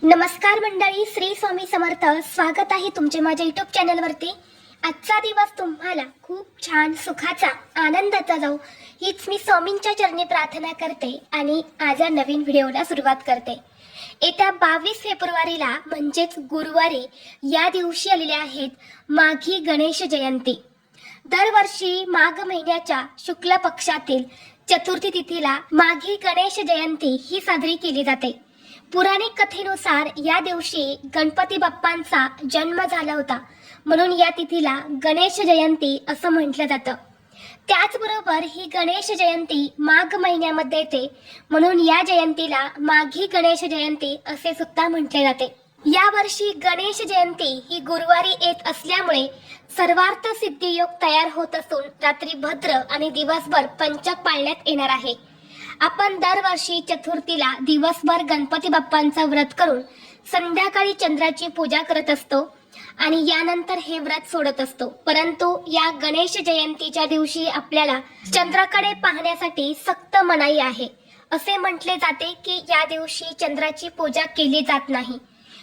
नमस्कार मंडळी, श्री स्वामी समर्थ. स्वागत आहे तुमचे माझ्या युट्यूब चॅनलवरती. आजचा दिवस तुम्हाला खूप छान सुखाचा आनंदाचा जाऊ हीच मी स्वामींच्या चरणी प्रार्थना करते आणि आज या नवीन व्हिडिओला सुरुवात करते. येत्या 22 फेब्रुवारीला म्हणजेच गुरुवारी या दिवशी आलेल्या आहेत माघी गणेश जयंती. दरवर्षी माघ महिन्याच्या शुक्ल पक्षातील चतुर्थी तिथीला माघी गणेश जयंती ही साजरी केली जाते. पुराणिक कथेनुसार या दिवशी गणपती बाप्पांचा जन्म झाला होता, म्हणून या तिथीला गणेश जयंती असं म्हटलं जातं. त्याचबरोबर ही गणेश जयंती माघ महिन्यामध्ये येते, म्हणून या जयंतीला माघी गणेश जयंती असे सुद्धा म्हटले जाते. यावर्षी गणेश जयंती ही गुरुवारी येत असल्यामुळे सर्वार्थ सिद्धी योग तयार होत असून रात्री भद्र आणि दिवसभर पंचक पाळण्यात येणार आहे. आपण दरवर्षी चतुर्थीला दिवसभर गणपती बाप्पांचं व्रत करून संध्याकाळी चंद्राची पूजा करत असतो आणि यानंतर हे व्रत सोडत असतो. परंतु या गणेश जयंतीच्या दिवशी आपल्याला चंद्राकडे पाहण्यासाठी सक्त मनाई आहे. असे म्हटले जाते की या दिवशी चंद्राची पूजा केली जात नाही.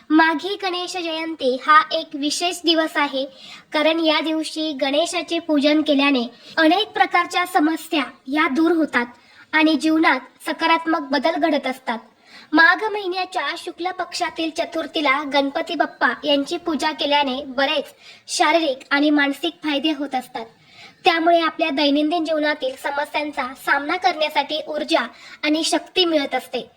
माघी गणेश जयंती हा एक विशेष दिवस आहे, कारण या दिवशी गणेशाचे पूजन केल्याने अनेक प्रकारच्या समस्या या दूर होतात आणि जीवनात सकारात्मक बदल घडत असतात. माघ महिन्याच्या शुक्ल पक्षातील चतुर्थीला गणपती बाप्पा यांची पूजा केल्याने बरेच शारीरिक आणि मानसिक फायदे होत असतात. त्यामुळे आपल्या दैनंदिन जीवनातील समस्यांचा सामना करण्यासाठी ऊर्जा आणि शक्ती मिळत असते.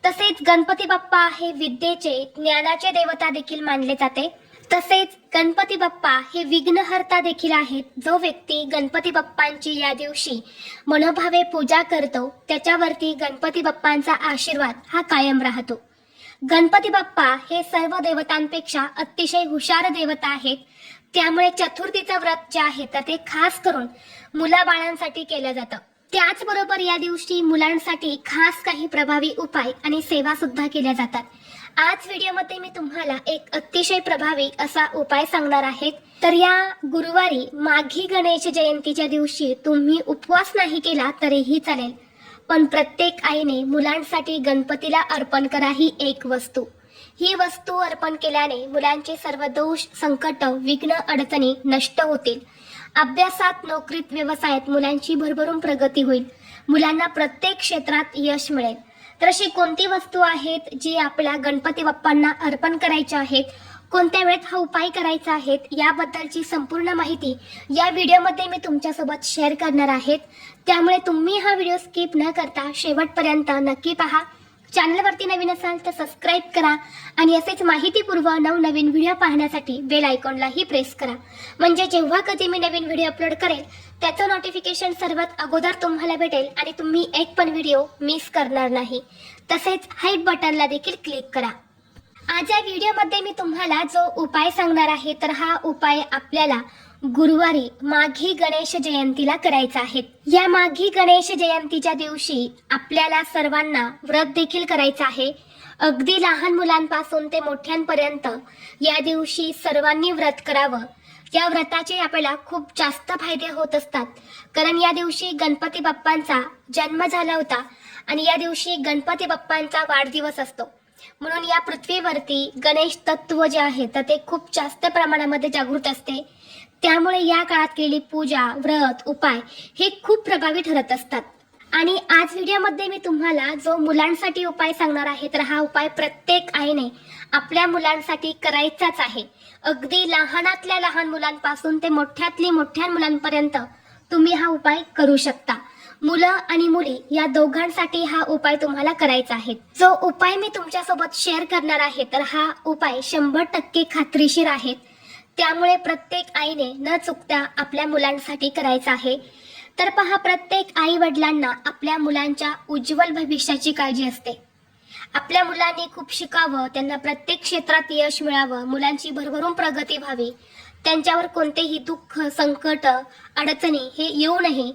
तसेच गणपती बाप्पा हे विद्येचे, ज्ञानाचे देवता देखील मानले जाते. तसेच गणपती बाप्पा हे विघ्नहर्ता देखील आहेत. जो व्यक्ती गणपती बाप्पांची या दिवशी मनोभावे पूजा करतो त्याच्यावरती गणपती बाप्पांचा आशीर्वाद हा कायम राहतो. गणपती बाप्पा हे सर्व देवतांपेक्षा अतिशय हुशार देवता आहेत. त्यामुळे चतुर्थीचं व्रत जे आहे तर ते खास करून मुलाबाळांसाठी केलं जातं. त्याचबरोबर या दिवशी मुलांसाठी खास काही प्रभावी उपाय आणि सेवा सुद्धा केल्या जातात. आज व्हिडिओमध्ये मी तुम्हाला एक अतिशय प्रभावी असा उपाय सांगणार आहे. तर या गुरुवारी माघी गणेश जयंतीच्या दिवशी तुम्ही उपवास नाही केला तरीही चालेल, पण प्रत्येक आईने मुलांसाठी गणपतीला अर्पण करा ही एक वस्तू. ही वस्तू अर्पण केल्याने मुलांचे सर्व दोष, संकट, विघ्न, अडचणी नष्ट होतील. अभ्यासात, नोकरीत, व्यवसायात मुलांची भरभरून प्रगती होईल. मुलांना प्रत्येक क्षेत्रात यश मिळेल. तर अशी कोणती वस्तू आहेत जी आपल्या गणपती बाप्पांना अर्पण करायच्या आहेत, कोणत्या वेळेत हा उपाय करायचा आहे, याबद्दलची संपूर्ण माहिती या व्हिडिओमध्ये मी तुमच्यासोबत शेअर करणार आहे. त्यामुळे तुम्ही हा व्हिडिओ स्किप न करता शेवटपर्यंत नक्की पहा. चॅनलवरती नवीन असाल तर सबस्क्राईब करा आणि असेच माहितीपूर्व नवनवीन व्हिडिओ पाहण्यासाठी बेल आयकॉनलाही प्रेस करा, म्हणजे जेव्हा कधी मी नवीन व्हिडिओ अपलोड करेल त्याचं नोटिफिकेशन सर्वात अगोदर तुम्हाला भेटेल आणि तुम्ही एक पण व्हिडिओ मिस करणार नाही. तसेच हाईप बटनला देखील क्लिक करा. आज या व्हिडिओमध्ये मी तुम्हाला जो उपाय सांगणार आहे तर हा उपाय आपल्याला गुरुवारी माघी गणेश जयंतीला करायचा आहे. या माघी गणेश जयंतीच्या दिवशी आपल्याला सर्वांना व्रत देखील करायचं आहे. अगदी लहान मुलांपासून ते मोठ्यांपर्यंत या दिवशी सर्वांनी व्रत करावं. या व्रताचे आपल्याला खूप जास्त फायदे होत असतात, कारण या दिवशी गणपती बाप्पांचा जन्म झाला होता आणि या दिवशी गणपती बाप्पांचा वाढदिवस असतो. म्हणून या पृथ्वीवरती गणेश तत्व जे आहे तर ते खूप जास्त प्रमाणामध्ये जागृत असते. त्यामुळे या काळात केलेली पूजा, व्रत, उपाय हे खूप प्रभावी ठरत असतात. आणि आज व्हिडिओमध्ये मी तुम्हाला जो मुलांसाठी उपाय सांगणार आहे तर हा उपाय प्रत्येक आईने आपल्या मुलांसाठी करायचाच आहे. अगदी लहानातल्या लहान मुलांपासून ते मोठ्यातली मोठ्या मुलांपर्यंत तुम्ही हा उपाय करू शकता. मुलं आणि मुली या दोघांसाठी हा उपाय तुम्हाला करायचा आहे. जो उपाय मी तुमच्यासोबत शेअर करणार आहे तर हा उपाय 100% खात्रीशीर आहे. त्यामुळे प्रत्येक आईने न चुकता आपल्या मुलांसाठी करायचं आहे. तर पहा, प्रत्येक आई वडिलांना आपल्या मुलांच्या उज्ज्वल भविष्याची काळजी असते. आपल्या मुलांनी खूप शिकावं, त्यांना प्रत्येक क्षेत्रात यश मिळावं, मुलांची भरभरून प्रगती व्हावी, त्यांच्यावर कोणतेही दुःख, संकट, अडचणी हे येऊ नये,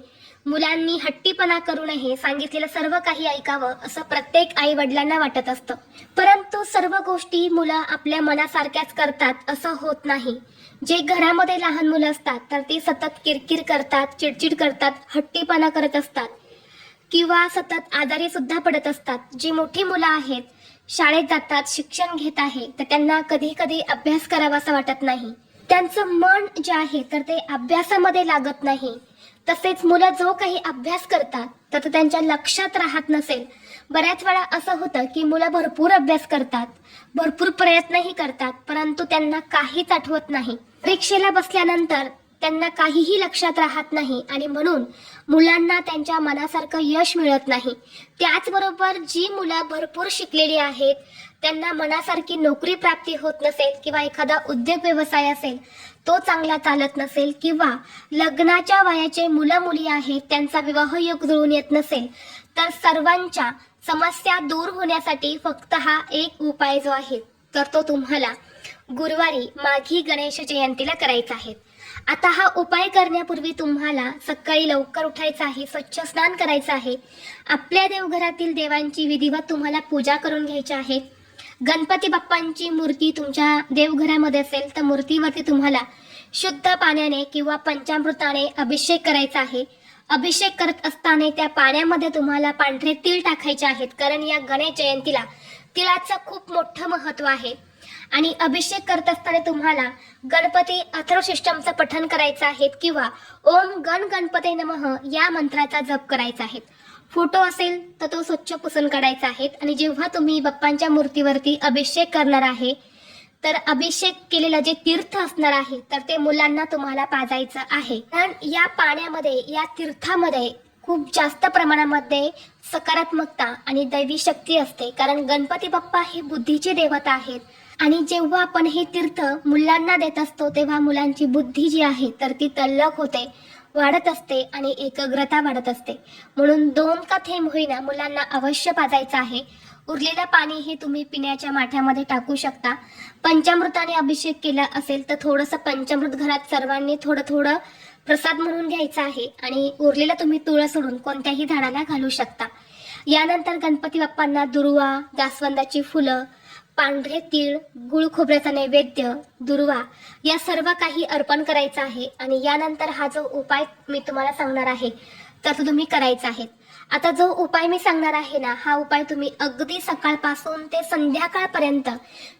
मुलांनी हट्टीपणा करू नये, सांगितलेलं सर्व काही ऐकावं असं प्रत्येक आई वडिलांना वाटत असतं. परंतु सर्व गोष्टी मुलं आपल्या मनासारख्याच करतात असं होत नाही. जे घरामध्ये लहान मुलं असतात तर ती सतत किरकिर करतात, चिडचिड करतात, हट्टीपणा करत असतात. किंवा सतत आजारी सुद्धा पडत असतात, जी मोठी मुलं आहेत, शाळेत जातात, शिक्षण घेत आहे, तर त्यांना कधी कधी अभ्यास करावासा वाटत नाही. त्यांचं मन जे आहे तर ते अभ्यासामध्ये लागत नाही. तसेच मुलं जो काही अभ्यास करतात तर तो त्यांच्या लक्षात राहत नसेल. बऱ्याच वेळा असं होतं की मुलं भरपूर अभ्यास करतात, भरपूर प्रयत्नही करतात, परंतु त्यांना काहीच आठवत नाही. परीक्षेला बसल्यानंतर त्यांना काहीही लक्षात राहत नाही आणि म्हणून मुलांना त्यांच्या मनासारखं यश मिळत नाही. त्याचबरोबर जी मुलं भरपूर शिकलेली आहेत, त्यांना मनासारखी नोकरी प्राप्ती होत नसेल किंवा एखादा उद्योग व्यवसाय असेल तो चांगला चालत नसेल किंवा लग्नाच्या वयाचे मुलं मुली आहेत त्यांचा विवाह योग जुळून येत नसेल, तर सर्वांच्या समस्या दूर होण्यासाठी फक्त हा एक उपाय जो आहे तर तो तुम्हाला गुरुवारी माघी गणेश जयंतीला करायचा आहे. आता हा उपाय करण्यापूर्वी तुम्हाला सकाळी लवकर उठायचं आहे, स्वच्छ स्नान करायचं आहे, आपल्या देवघरातील देवांची विधिवत तुम्हाला पूजा करून घ्यायची आहे. गणपती बाप्पांची मूर्ती तुमच्या देवघरामध्ये असेल तर मूर्तीवरती तुम्हाला शुद्ध पाण्याने किंवा पंचामृताने अभिषेक करायचा आहे. अभिषेक करत असताना त्या पाण्यामध्ये तुम्हाला पांढरे तीळ टाकायचे आहेत, कारण या गणेश जयंतीला तिळाचं खूप मोठं महत्व आहे. आणि अभिषेक करत असताना तुम्हाला गणपती अथर्वशीर्षमचं पठण करायचं आहे किंवा ओम गण गणपते नमः या मंत्राचा जप करायचा आहे. फोटो असेल तर तो स्वच्छ पुसून काढायचा आहे. आणि जेव्हा तुम्ही बाप्पांच्या मूर्तीवरती अभिषेक करणार आहे तर अभिषेक केलेलं जे तीर्थ असणार आहे तर ते मुलांना तुम्हाला पाजायचं आहे. कारण या पाण्यामध्ये, या तीर्थामध्ये खूप जास्त प्रमाणामध्ये सकारात्मकता आणि दैवी शक्ती असते, कारण गणपती बाप्पा हे बुद्धीचे देवता आहेत. आणि जेव्हा आपण हे तीर्थ मुलांना देत असतो तेव्हा मुलांची बुद्धी जी आहे तर ती तल्लख होते, वाढत असते आणि एकाग्रता वाढत असते. म्हणून 2 का थेंब होईना मुलांना अवश्य पाजायचं आहे. उरलेलं पाणी हे तुम्ही पिण्याच्या माठ्यामध्ये टाकू शकता. पंचामृताने अभिषेक केला असेल तर थोडंसं पंचामृत घरात सर्वांनी थोडं थोडं प्रसाद म्हणून घ्यायचा आहे आणि उरलेलं तुम्ही तुळस सोडून कोणत्याही झाडाला घालू शकता. यानंतर गणपती बाप्पांना दुर्वा, जास्वंदाची फुलं, पांढरे तीळ, गुळ खोबऱ्याचा नैवेद्य, दुर्वा या सर्व काही अर्पण करायचं आहे. आणि यानंतर हा जो उपाय मी तुम्हाला सांगणार आहे तर तो तुम्ही करायचा आहे. आता जो उपाय मी सांगणार आहे ना, हा उपाय तुम्ही अगदी सकाळपासून ते संध्याकाळपर्यंत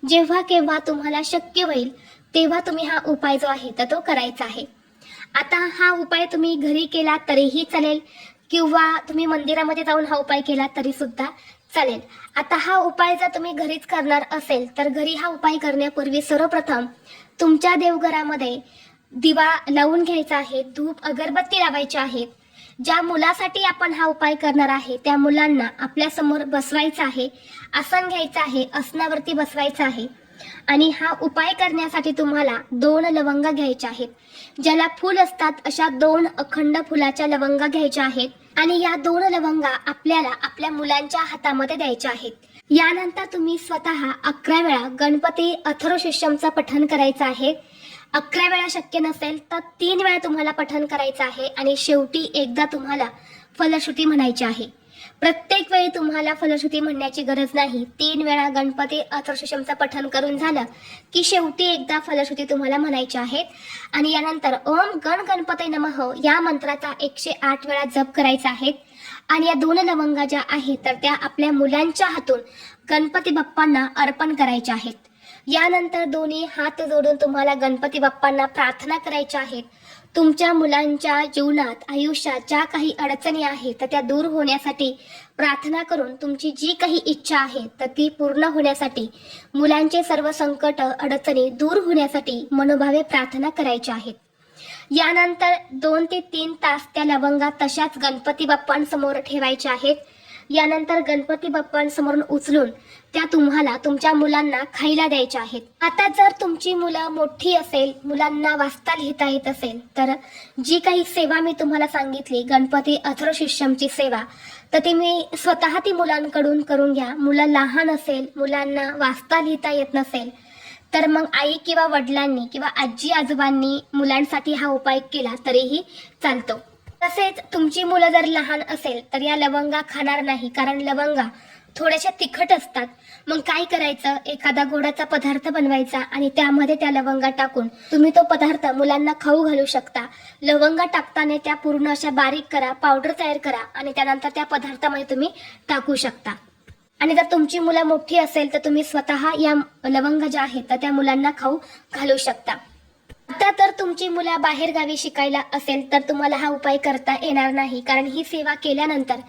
जेव्हा केव्हा तुम्हाला शक्य होईल तेव्हा तुम्ही हा उपाय जो आहे तर तो करायचा आहे. आता हा उपाय तुम्ही घरी केला तरीही चालेल किंवा तुम्ही मंदिरामध्ये जाऊन हा उपाय केला तरी सुद्धा चालेल. आता हा उपाय जर तुम्ही घरीच करणार असेल तर घरी हा उपाय करण्यापूर्वी सर्वप्रथम तुमच्या देवघरामध्ये दिवा लावून घ्यायचा आहे, धूप अगरबत्ती लावायची आहे. ज्या मुलासाठी आपण हा उपाय करणार आहे त्या मुलांना आपल्या समोर बसवायचं आहे, आसन घ्यायचं आहे, आसनावरती बसवायचं आहे. आणि हा उपाय करण्यासाठी तुम्हाला 2 लवंगा घ्यायच्या आहेत. ज्याला फूल असतात अशा 2 अखंड फुलाच्या लवंगा घ्यायच्या आहेत. आणि या 2 लवंगा आपल्याला आपल्या मुलांच्या हातामध्ये द्यायच्या आहेत. यानंतर तुम्ही स्वतः 11 वेळा गणपती अथर्वशीर्षमचं पठण करायचं आहे. 11 वेळा शक्य नसेल तर 3 वेळा तुम्हाला पठण करायचं आहे. आणि शेवटी एकदा तुम्हाला फलश्रुती म्हणायची आहे. प्रत्येक वेळी तुम्हाला फलश्रुती म्हणण्याची गरज नाही. 3 वेळा गणपती अथर्वशीर्षमचं पठण करून झालं की शेवटी एकदा फलश्रुती तुम्हाला म्हणायची आहेत. आणि यानंतर ओम गण गणपते नमः या मंत्राचा 108 वेळा जप करायचा आहे. आणि या 2 लवंगा ज्या आहेत तर त्या आपल्या मुलांच्या हातून गणपती बाप्पांना अर्पण करायच्या आहेत. यानंतर दोन्ही हात जोडून तुम्हाला गणपती बाप्पांना प्रार्थना करायच्या आहेत. तुमच्या मुलांच्या जीवनात, आयुष्यात ज्या काही अडचणी आहेत तर त्या दूर होण्यासाठी प्रार्थना करून तुमची जी काही इच्छा आहे तर ती पूर्ण होण्यासाठी, मुलांचे सर्व संकट, अडचणी दूर होण्यासाठी मनोभावे प्रार्थना करायची आहेत. यानंतर 2 ते 3 तास त्या लवंगा तशाच गणपती बाप्पांसमोर ठेवायच्या आहेत. यानंतर गणपती बाप्पांसमोरून उचलून त्या तुम्हाला तुमच्या मुलांना खायला द्यायच्या आहेत. आता जर तुमची मुलं मोठी असेल, मुलांना वाचता लिहिता येत असेल तर जी काही सेवा मी तुम्हाला सांगितली गणपती अथर्वशीर्षमची सेवा, तर ती मी स्वतः ती मुलांकडून करून घ्या. मुलं लहान असेल, मुलांना वाचता लिहिता येत नसेल तर मग आई किंवा वडिलांनी किंवा आजी आजोबांनी मुलांसाठी हा उपाय केला तरीही चालतो. तसेच तुमची मुलं जर लहान असेल तर या लवंगा खाणार नाही, कारण लवंगा थोड्याशा तिखट असतात. मग काय करायचं, एखादा गोडाचा पदार्थ बनवायचा आणि त्यामध्ये त्या लवंगा टाकून तुम्ही तो पदार्थ मुलांना खाऊ घालू शकता. लवंगा टाकताना त्या पूर्ण अशा बारीक करा, पावडर तयार करा आणि त्यानंतर त्या पदार्थामध्ये तुम्ही टाकू शकता. आणि जर तुमची मुलं मोठी असेल तर तुम्ही स्वतः या लवंगा ज्या आहेत तर त्या मुलांना खाऊ घालू शकता. आता तर तुमची मुलं बाहेर गावी शिकायला असेल तर तुम्हाला हा उपाय करता येणार नाही, कारण ही सेवा केल्यानंतर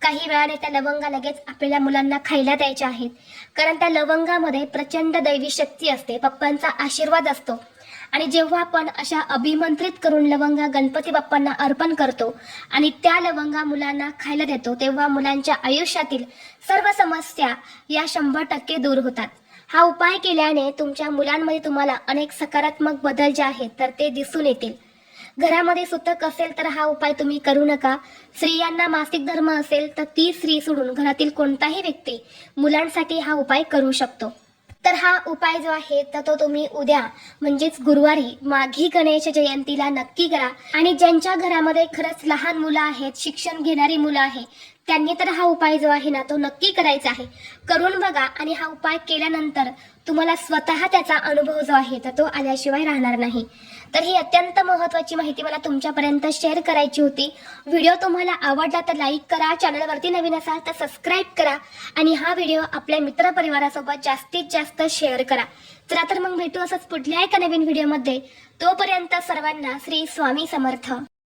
काही वेळाने त्या लवंगा लगेच आपल्याला मुलांना खायला द्यायच्या आहेत. कारण त्या लवंगामध्ये प्रचंड दैवी शक्ती असते, पप्पांचा आशीर्वाद असतो. आणि जेव्हा आपण अशा अभिमंत्रित करून लवंगा गणपती बाप्पांना अर्पण करतो आणि त्या लवंगा मुलांना खायला देतो, तेव्हा मुलांच्या आयुष्यातील सर्व समस्या या 100% दूर होतात. हा उपाय केल्याने तुमच्या मुलांमध्ये तुम्हाला अनेक सकारात्मक बदल जे आहेत तर ते दिसून येतील. घरामध्ये सुतक असेल तर हा उपाय तुम्ही करू नका. स्त्रियांना मासिक धर्म असेल तर ती स्त्री सोडून घरातील कोणताही व्यक्ती मुलांसाठी हा उपाय करू शकतो. तर हा उपाय जो आहे तर तो तुम्ही उद्या म्हणजेच गुरुवारी माघी गणेश जयंतीला नक्की करा. आणि ज्यांच्या घरामध्ये खरंच लहान मुलं आहेत, शिक्षण घेणारी मुलं आहेत, त्यांनी तर हा उपाय जो आहे ना तो नक्की करायचा आहे. करून बघा आणि हा उपाय केल्यानंतर तुम्हाला स्वतः त्याचा अनुभव जो आहे तर तो आल्याशिवाय राहणार नाही. तर ही अत्यंत महत्त्वाची माहिती मला तुमच्यापर्यंत शेअर करायची होती. व्हिडिओ तुम्हाला आवडला तर लाईक करा, चॅनलवरती नवीन असाल तर सबस्क्राईब करा आणि हा व्हिडिओ आपल्या मित्रपरिवारासोबत जास्तीत जास्त शेअर करा. चला तर मग भेटू असंच पुढल्या एका नवीन व्हिडिओमध्ये. तोपर्यंत सर्वांना श्री स्वामी समर्थ.